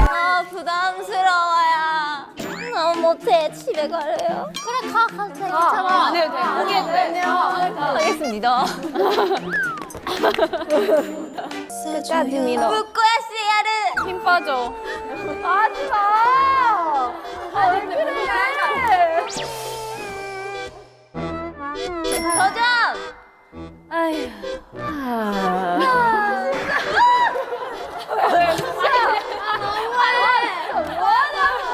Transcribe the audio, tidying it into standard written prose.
아, 부담스러워요. 너무 못해. 집에 가래요. 그래, 가. 괜찮아. 안 해도 돼. 포기해도 돼. 하겠습니다. 끝까지입니다. 북구야 씨야르. 힘 빠져. 하지 마. 아니 그래. 도전. 아휴. 뭐하냐고.